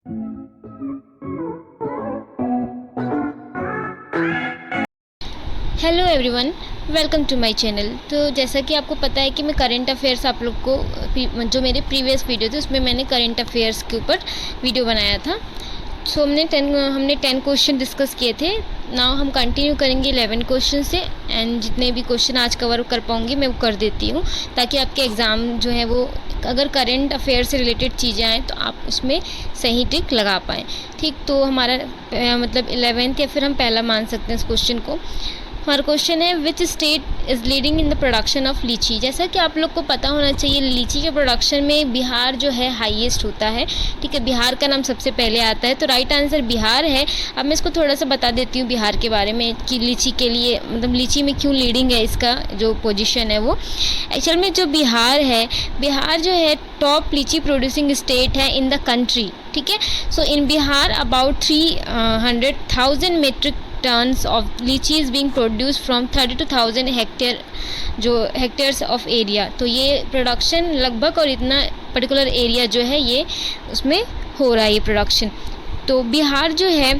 Hello everyone, welcome to my channel. तो जैसा कि आपको पता है कि मैं करंट अफेयर्स आप लोग को जो मेरे प्रीवियस वीडियो थे उसमें मैंने करंट अफेयर्स के ऊपर वीडियो बनाया था। सो हमने 10 क्वेश्चन डिस्कस किए थे। नाउ हम कंटिन्यू करेंगे 11 क्वेश्चन से, एंड जितने भी क्वेश्चन आज कवर कर पाऊँगी मैं वो कर देती हूँ, ताकि आपके एग्ज़ाम जो है वो अगर करंट अफेयर से रिलेटेड चीज़ें आएँ तो आप उसमें सही टिक लगा पाएँ। ठीक, तो हमारा मतलब 11th या फिर हम पहला मान सकते हैं इस क्वेश्चन को। हमारा क्वेश्चन है which state is leading in the production of लीची। जैसा कि आप लोग को पता होना चाहिए, लीची के प्रोडक्शन में बिहार जो है हाईएस्ट होता है। ठीक है, बिहार का नाम सबसे पहले आता है, तो राइट आंसर बिहार है। अब मैं इसको थोड़ा सा बता देती हूँ बिहार के बारे में कि लीची के लिए मतलब लीची में क्यों लीडिंग है, इसका जो पोजीशन है वो एक्चुअल में जो बिहार है, बिहार जो है टॉप लीची प्रोड्यूसिंग स्टेट है इन द कंट्री। ठीक है, so in Bihar about 300,000 metric tons of litchi is being produce from 32,000 hectares of area. तो ये प्रोडक्शन लगभग और इतना पर्टिकुलर एरिया जो है ये उसमें हो रहा है ये प्रोडक्शन। तो बिहार जो है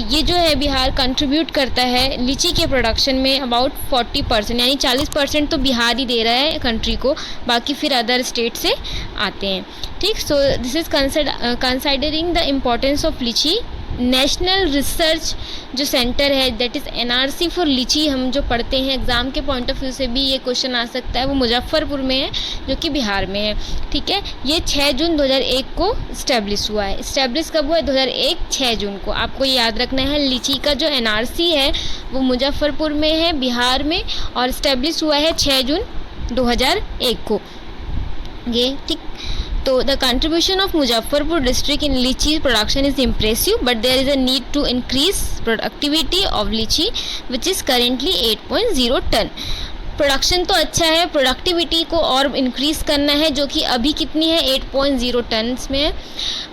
ये जो है बिहार कंट्रीब्यूट करता है लीची के प्रोडक्शन में अबाउट 40%, यानी 40% तो बिहार ही दे रहा है कंट्री को, बाकी फिर अदर स्टेट से आते हैं। ठीक, so this is considering the importance of लीची। नेशनल रिसर्च जो सेंटर है दैट इज़ NRC फॉर लीची, हम जो पढ़ते हैं एग्ज़ाम के पॉइंट ऑफ व्यू से भी ये क्वेश्चन आ सकता है, वो मुजफ्फरपुर में है जो कि बिहार में है। ठीक है, ये 6 जून 2001 को इस्टेब्लिश हुआ है। इस्टेब्लिश कब हुआ है? 2001 6 जून को। आपको ये याद रखना है, लीची का जो NRC है वो मुजफ्फरपुर में है बिहार में, और इस्टेब्लिश हुआ है 6 जून 2001 को ये। ठीक, तो the contribution of Muzaffarpur district in lychee production is impressive, but there is a need to increase productivity of lychee, which is currently 8.0 ton। Production तो अच्छा है, प्रोडक्टिविटी को और इंक्रीज़ करना है, जो कि अभी कितनी है 8.0 टन्स में है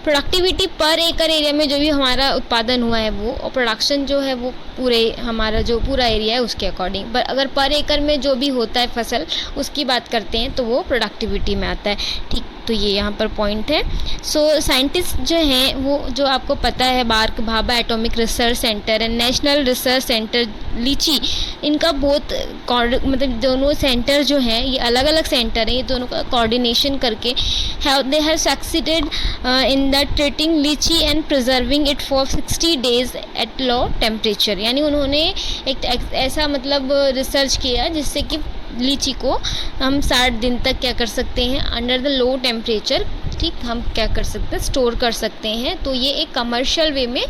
प्रोडक्टिविटी पर एकड़ एरिया में जो भी हमारा उत्पादन हुआ है वो, और प्रोडक्शन जो है वो पूरे हमारा जो पूरा एरिया है उसके अकॉर्डिंग। पर अगर पर एकड़ में जो भी होता है फसल उसकी बात करते हैं तो वो प्रोडक्टिविटी में आता है। ठीक, तो ये यहाँ पर पॉइंट है। सो साइंटिस्ट जो हैं वो जो आपको पता है BARC Bhabha atomic research centre and national research centre litchi, इनका बहुत मतलब दोनों सेंटर जो हैं ये अलग अलग सेंटर हैं, ये दोनों का कोऑर्डिनेशन करके they have succeeded in the treating litchi and preserving it for 60 days at low temperature. यानी उन्होंने एक ऐसा मतलब रिसर्च किया जिससे कि लीची को हम 60 दिन तक क्या कर सकते हैं अंडर द लो टेम्परेचर, ठीक, हम क्या कर सकते हैं स्टोर कर सकते हैं। तो ये एक कमर्शियल वे में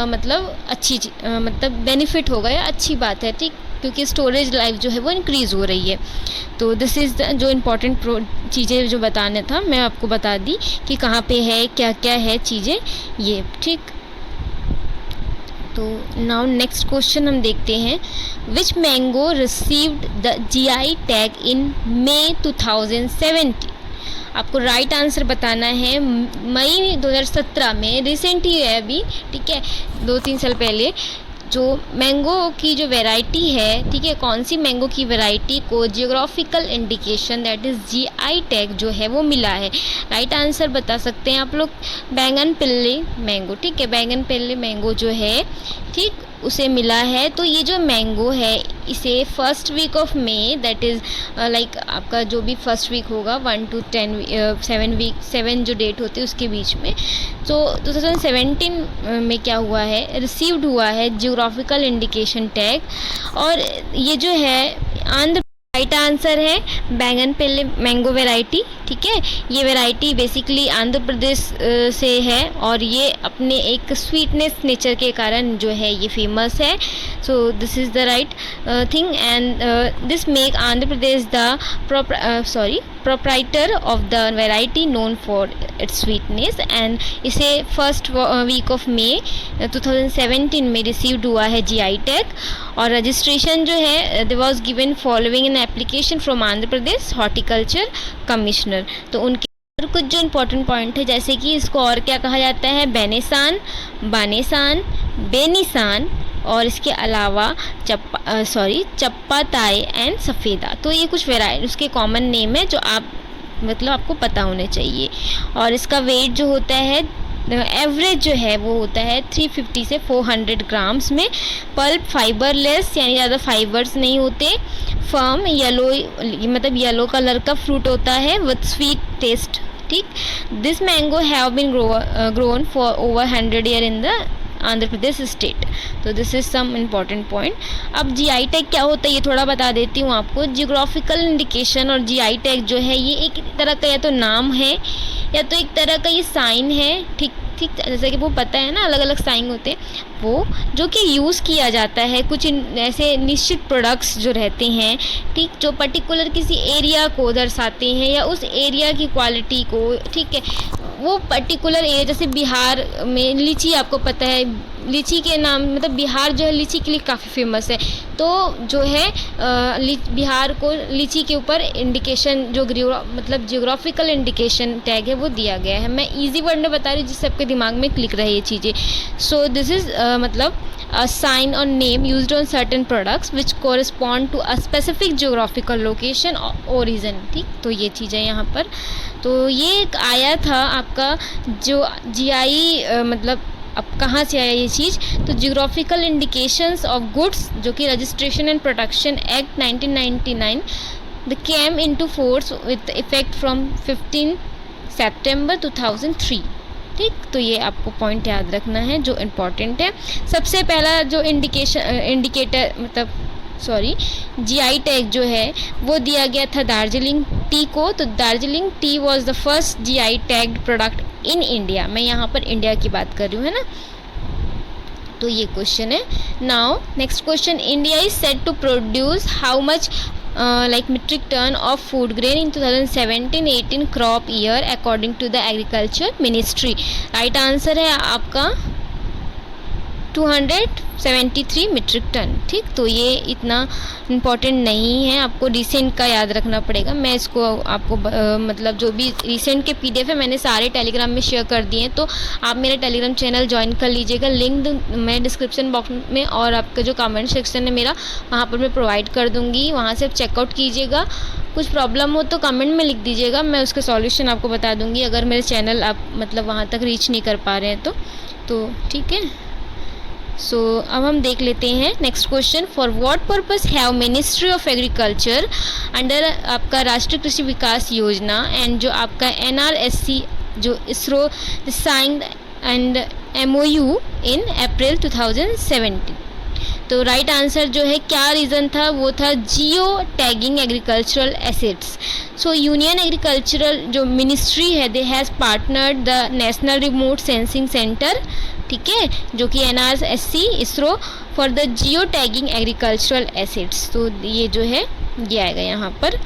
मतलब अच्छी मतलब बेनिफिट होगा या अच्छी बात है। ठीक, क्योंकि स्टोरेज लाइफ जो है वो इंक्रीज़ हो रही है। तो दिस इज़ जो इम्पोर्टेंट चीज़ें जो बताना था मैं आपको बता दी कि कहाँ पे है, क्या क्या है चीज़ें ये। ठीक, तो नाउ नेक्स्ट क्वेश्चन हम देखते हैं, which mango received the GI tag in May 2017। आपको राइट आंसर बताना है। मई 2017 में, रिसेंट ही है अभी, ठीक है, 2-3 साल पहले जो मैंगो की जो वैरायटी है, ठीक है, कौन सी मैंगो की वैरायटी को geographical indication that is GI tag जो है वो मिला है। राइट आंसर बता सकते हैं आप लोग, बैंगन पिल्ले मैंगो। ठीक है, बैंगन पिल्ले मैंगो जो है, ठीक, उसे मिला है। तो ये जो मैंगो है इसे first week of May that is like आपका जो भी फर्स्ट वीक होगा 1 to 7 जो डेट होती है उसके बीच में, तो 2017 में क्या हुआ है, रिसीव्ड हुआ है जियोग्राफिकल इंडिकेशन टैग। और ये जो है आंध्र, राइट आंसर है बैंगन पेल्ले मैंगो वैरायटी। ठीक है, ये वैरायटी बेसिकली आंध्र प्रदेश से है और ये अपने एक स्वीटनेस नेचर के कारण जो है ये फेमस है। So this is the right thing and this make Andhra Pradesh the proprietor of the variety known for its sweetness. And इसे फर्स्ट वीक ऑफ मई 2017 में रिसीव्ड हुआ है GI टैग, और रजिस्ट्रेशन जो है they was given following an application from Andhra Pradesh horticulture commissioner. तो उनके और कुछ जो इम्पोर्टेंट पॉइंट है, जैसे कि इसको और क्या कहा जाता है, बेनेसान, बानेसान, बेनिसान, और इसके अलावा चप्पाताई एंड सफ़ेदा। तो ये कुछ वेराइटी उसके कॉमन नेम है जो आप मतलब आपको पता होने चाहिए। और इसका वेट जो होता है एवरेज जो है वो होता है 350 से 400 ग्राम्स में। पल्प फाइबरलेस यानी ज़्यादा फाइबर्स नहीं होते। फर्म येलो मतलब येलो कलर का फ्रूट होता है विथ स्वीट टेस्ट। ठीक, this mango have been grown for over 100 year in the Andhra Pradesh state. तो this is some important point. अब जीआई टैग क्या होता है ये थोड़ा बता देती हूँ आपको। जियोग्राफिकल इंडिकेशन और जीआई टैग जो है ये एक तरह का या तो नाम है या तो एक तरह का ये साइन है। ठीक, जैसे कि वो पता है ना, अलग अलग साइन होते हैं वो, जो कि यूज़ किया जाता है कुछ ऐसे निश्चित प्रोडक्ट्स जो रहते हैं, ठीक, जो पर्टिकुलर किसी एरिया को दर्शाते हैं या उस एरिया की क्वालिटी को। ठीक है, वो पर्टिकुलर एरिया, जैसे बिहार में लीची, आपको पता है लीची के नाम, मतलब बिहार जो है लीची के लिए काफ़ी फेमस है। तो जो है बिहार को लीची के ऊपर इंडिकेशन जो मतलब जियोग्राफिकल इंडिकेशन टैग है वो दिया गया है। मैं इजी वर्ड में बता रही हूँ जिससे आपके दिमाग में क्लिक रहे ये चीज़ें। सो दिस इज़ मतलब a sign or name used on certain products which correspond to a specific geographical location or origin। ठीक, तो ये चीज़ें यहाँ पर, तो ये एक आया था आपका जो जीआई मतलब अब कहाँ से आया ये चीज़, तो जियोग्राफिकल इंडिकेशंस ऑफ गुड्स जो कि registration and protection act 1999 the came into force with effect from 15 सितंबर 2003। ठीक, तो ये आपको पॉइंट याद रखना है जो इम्पोर्टेंट है। सबसे पहला जो इंडिकेटर मतलब जीआई टैग जो है वो दिया गया था दार्जिलिंग टी को। तो Darjeeling tea was the first GI tagged product in India. मैं यहाँ पर इंडिया की बात कर रही हूँ, है ना। तो ये क्वेश्चन है। Now next question, India is set to produce how much like metric ton of food grain in 2017-18 crop year according to the agriculture ministry। Right answer है आपका 273 मीट्रिक टन। ठीक, तो ये इतना इम्पॉर्टेंट नहीं है, आपको रिसेंट का याद रखना पड़ेगा। मैं इसको आपको मतलब जो भी रिसेंट के पीडीएफ है मैंने सारे टेलीग्राम में शेयर कर दिए हैं, तो आप मेरा टेलीग्राम चैनल ज्वाइन कर लीजिएगा। लिंक मैं डिस्क्रिप्शन बॉक्स में और आपका जो कमेंट सेक्शन है मेरा वहाँ पर मैं प्रोवाइड कर दूँगी, वहाँ से आप चेकआउट कीजिएगा। कुछ प्रॉब्लम हो तो कमेंट में लिख दीजिएगा, मैं उसका सॉल्यूशन आपको बता दूँगी अगर मेरे चैनल आप मतलब वहाँ तक रीच नहीं कर पा रहे हैं तो ठीक है। सो अब हम देख लेते हैं next question. For what purpose have ministry of agriculture under आपका राष्ट्रीय कृषि विकास योजना एंड जो आपका NRSC जो इसरो साइंड एंड MOU इन अप्रैल 2017। तो राइट आंसर जो है क्या रीज़न था, वो था geo tagging agricultural assets. So union agricultural जो मिनिस्ट्री है they has partnered the national remote sensing centre, ठीक है, जो कि NRSC ISRO for the geo tagging agricultural assets. तो ये जो है ये आएगा यहाँ पर।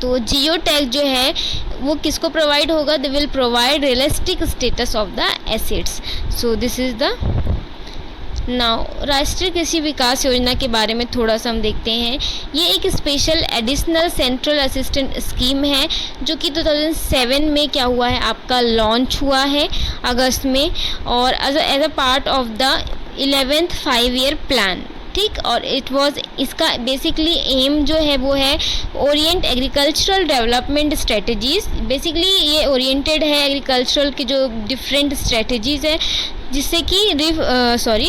तो जियो टैग जो है वो किसको प्रोवाइड होगा, they will provide realistic status of the assets. So this is the now राष्ट्रीय कृषि विकास योजना के बारे में थोड़ा सा हम देखते हैं। ये एक special additional central assistant scheme है जो कि 2007 में क्या हुआ है आपका लॉन्च हुआ है अगस्त में, और as a part of the 11th 5-year plan. ठीक, और इट वाज इसका बेसिकली एम जो है वो है orient agricultural development strategies. Basically ये ओरिएंटेड है एग्रीकल्चरल की जो डिफरेंट स्ट्रेटजीज है जिससे कि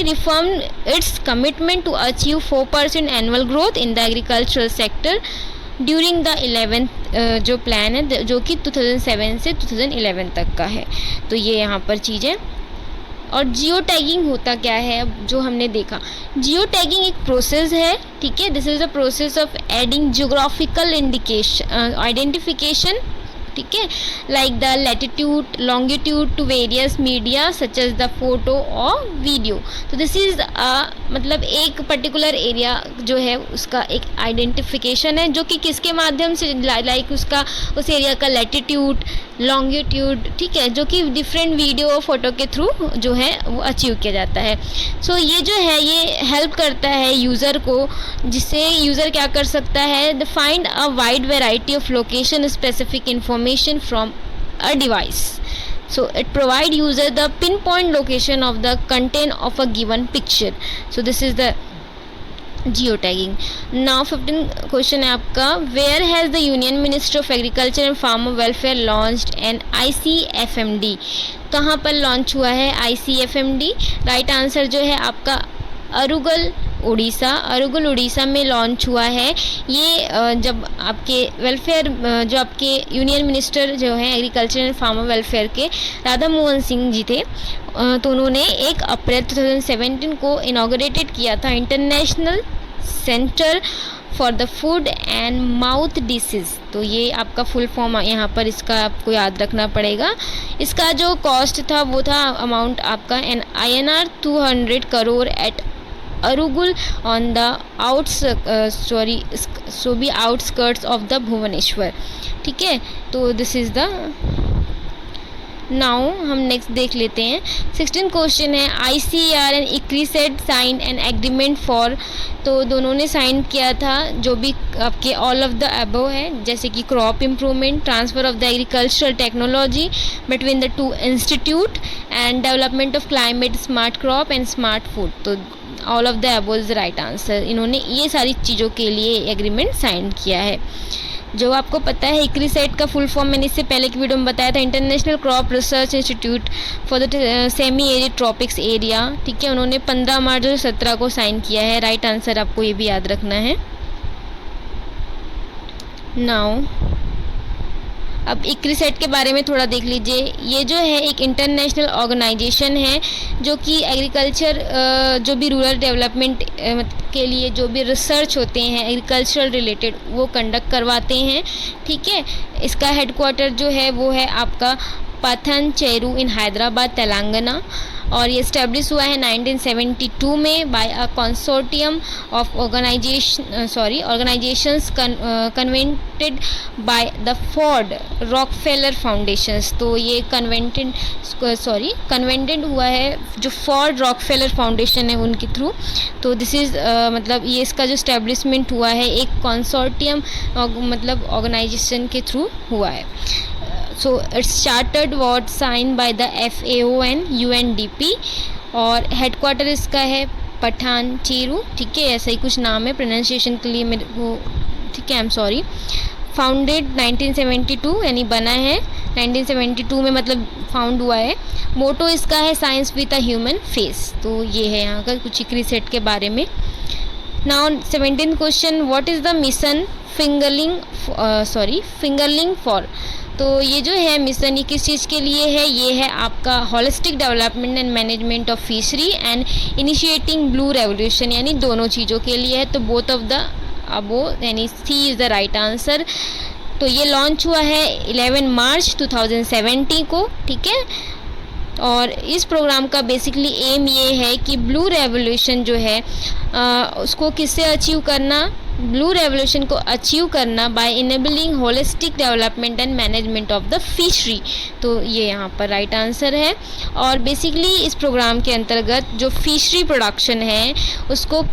reform its commitment to achieve 4% annual growth in the agricultural sector during the 11th जो प्लान है जो कि 2007 से 2011 तक का है। तो ये यहाँ पर चीज़ें। और जियो टैगिंग होता क्या है, अब जो हमने देखा, जियो टैगिंग एक प्रोसेस है, ठीक है। This is a process of adding geographical indication identification, ठीक है, like the latitude longitude to various media such as the photo और वीडियो। तो दिस इज़ मतलब एक पर्टिकुलर एरिया जो है उसका एक आइडेंटिफिकेशन है जो कि किसके माध्यम से, लाइक उसका उस एरिया का लैटिट्यूड लॉन्गिट्यूड, ठीक है, जो कि डिफरेंट वीडियो और फोटो के थ्रू जो है वो अचीव किया जाता है। सो ये जो है ये हेल्प करता है यूज़र को, जिससे यूज़र क्या कर सकता है, the find a wide variety of location specific information from a device. So it provide user the pinpoint location of the content of a given picture. So this is the geo tagging. Now 15 question है आपका, where has the union minister of agriculture and farmer welfare launched an ICFMD। कहाँ पर launch हुआ है ICFMD? Right answer जो है आपका अरुगल उड़ीसा। अरुगल उड़ीसा में लॉन्च हुआ है ये। जब आपके वेलफेयर जो आपके यूनियन मिनिस्टर जो हैं एग्रीकल्चर एंड फार्मर वेलफेयर के राधा मोहन सिंह जी थे, तो उन्होंने 1 अप्रैल 2017 को इनॉग्रेटेड किया था international centre for the food and mouth disease. तो ये आपका फुल फॉर्म यहाँ पर इसका आपको याद रखना पड़ेगा। इसका जो कॉस्ट था वो था अमाउंट आपका INR 200 crore at Arugul on the outskirts of the Bhubaneswar. ठीक है, तो दिस इज़ द नाउ हम नेक्स्ट देख लेते हैं। 16 क्वेश्चन है, ICAR and ICRISAT sign an agreement for. तो दोनों ने साइन किया था जो भी आपके ऑल ऑफ द अबव है, जैसे कि crop improvement, transfer of the agricultural technology between the 2 institute and development of climate smart crop and smart food. तो all of the above is the right answer. इन्होंने ये सारी चीज़ों के लिए एग्रीमेंट साइन किया है। जो आपको पता है ICRISAT का फुल फॉर्म मैंने इससे पहले की वीडियो में बताया था, international crop research institute for the semi arid tropics area. ठीक है, उन्होंने 15 मार्च 2017 को साइन किया है। राइट आंसर आपको ये भी याद रखना है। नाउ अब ICRISAT के बारे में थोड़ा देख लीजिए। ये जो है एक इंटरनेशनल ऑर्गेनाइजेशन है जो कि एग्रीकल्चर जो भी रूरल डेवलपमेंट के लिए जो भी रिसर्च होते हैं एग्रीकल्चरल रिलेटेड वो कंडक्ट करवाते हैं। ठीक है, इसका हेडक्वार्टर जो है वो है आपका पथनचेरू इन हैदराबाद तेलंगाना, और ये इस्टेब्लिश हुआ है 1972 में by a consortium of organisations convened by the Ford Rockefeller foundations. तो ये कन्वेंटेड हुआ है जो फोर्ड रॉकफेलर फाउंडेशन है उनके थ्रू। तो दिस इज़ मतलब ये इसका जो इस्टेब्लिशमेंट हुआ है एक कंसोर्टियम मतलब ऑर्गेनाइजेशन के थ्रू हुआ है। So it's chartered was signed by the FAO and UNDP और हेडक्वार्टर इसका है पठानचेरू। ठीक है, ऐसा ही कुछ नाम है, प्रोनाउंसिएशन के लिए मेरे को ठीक है, आई एम सॉरी। फाउंडेड 1972 यानी बना है 1972 में, मतलब फाउंड हुआ है। मोटो इसका है science with a human face. तो ये है यहाँ का कुछ ICRISAT के बारे में। Now 17th question, what is the mission fingerling for. तो ये जो है मिशन ये किस चीज़ के लिए है? ये है आपका holistic development and management of fishery and initiating blue revolution, यानी दोनों चीज़ों के लिए है। तो बोथ ऑफ द अबो यानी सी इज़ द राइट आंसर। तो ये लॉन्च हुआ है 11 मार्च 2017 को। ठीक है, और इस प्रोग्राम का बेसिकली एम ये है कि ब्लू रेवोल्यूशन जो है उसको किससे अचीव करना, ब्लू रेवोल्यूशन को अचीव करना by enabling holistic development and management of the fishery. तो ये यहाँ पर राइट आंसर है। और बेसिकली इस प्रोग्राम के अंतर्गत जो फिशरी प्रोडक्शन है उसको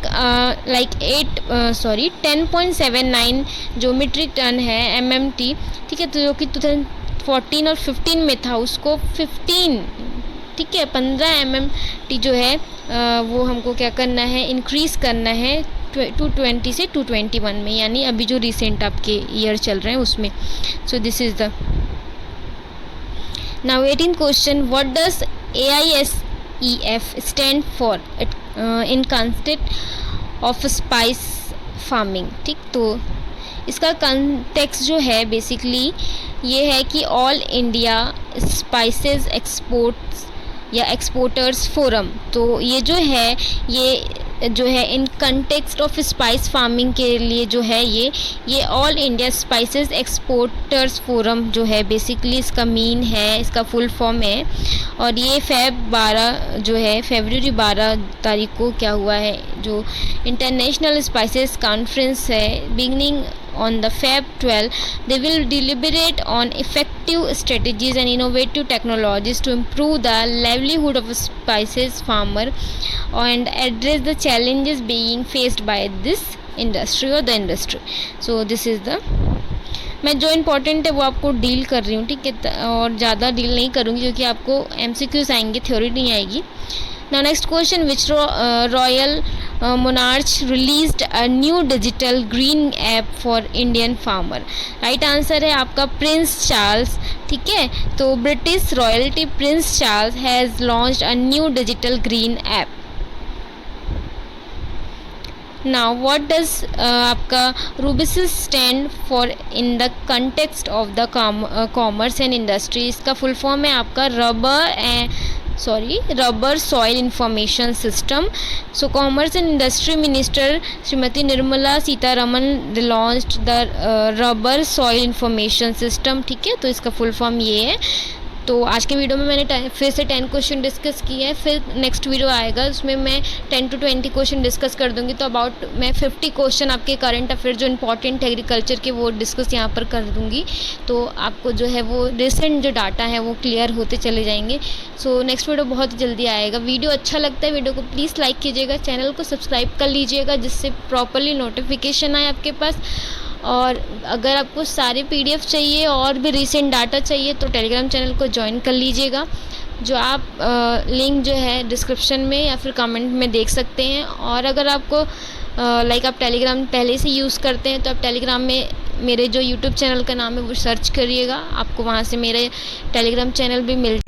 10.79 जो मीट्रिक टन है MMT। ठीक है, तो जो कि 2014 और 15 में था उसको 15 MMT जो है वो हमको क्या करना है, इंक्रीज़ करना है 220 से 221 में, यानी अभी जो रिसेंट आपके ईयर चल रहे हैं उसमें। So this is the now 18th question, what does AISEF stand for in context of spice farming. ठीक, तो इसका कॉन्टेक्स्ट जो है बेसिकली ये है कि ऑल इंडिया स्पाइसेस एक्सपोर्ट्स या एक्सपोर्टर्स फोरम। तो ये जो है in context of spice farming के लिए जो है ये all India spices exporters forum जो है बेसिकली इसका मीन है, इसका फुल फॉर्म है। और ये फरवरी 12 तारीख को क्या हुआ है, जो इंटरनेशनल स्पाइसेस कॉन्फ्रेंस है, beginning on the Feb 12, they will deliberate on effective strategies and innovative technologies to improve the livelihood of a spices farmer and address the challenges being faced by this industry or the industry. So this is the मैं जो important है वो आपको deal कर रही हूँ। ठीक है, और ज़्यादा डील नहीं करूँगी क्योंकि आपको MCQs आएंगे, थ्योरी नहीं आएगी। Now next question, which royal monarch released a new digital green app for Indian farmer? Right answer है आपका प्रिंस चार्ल्स। ठीक है, तो British royalty Prince Charles has launched a new digital green app. Now what does आपका RUBSIS stand for in the context of the commerce and industry? इसका full form है आपका rubber soil information system. So commerce and industry minister Shrimati Nirmala Sitharaman launched the rubber soil information system. ठीक है, तो इसका full form ये है। तो आज के वीडियो में मैंने फिर से 10 क्वेश्चन डिस्कस किए हैं। फिर नेक्स्ट वीडियो आएगा उसमें मैं 10 to 20 क्वेश्चन डिस्कस कर दूंगी। तो अबाउट मैं 50 क्वेश्चन आपके करंट अफेयर जो इंपॉर्टेंट एग्रीकल्चर के वो डिस्कस यहाँ पर कर दूंगी। तो आपको जो है वो रिसेंट जो डाटा है वो क्लियर होते चले जाएंगे। सो नेक्स्ट वीडियो बहुत जल्दी आएगा। वीडियो अच्छा लगता है वीडियो को प्लीज़ लाइक कीजिएगा, चैनल को सब्सक्राइब कर लीजिएगा जिससे प्रॉपरली नोटिफिकेशन आए आपके पास। और अगर आपको सारे PDF चाहिए और भी रिसेंट डाटा चाहिए तो टेलीग्राम चैनल को ज्वाइन कर लीजिएगा, जो आप लिंक जो है डिस्क्रिप्शन में या फिर कमेंट में देख सकते हैं। और अगर आपको आप टेलीग्राम पहले से यूज़ करते हैं तो आप टेलीग्राम में मेरे जो यूट्यूब चैनल का नाम है वो सर्च करिएगा, आपको वहाँ से मेरे टेलीग्राम चैनल भी मिल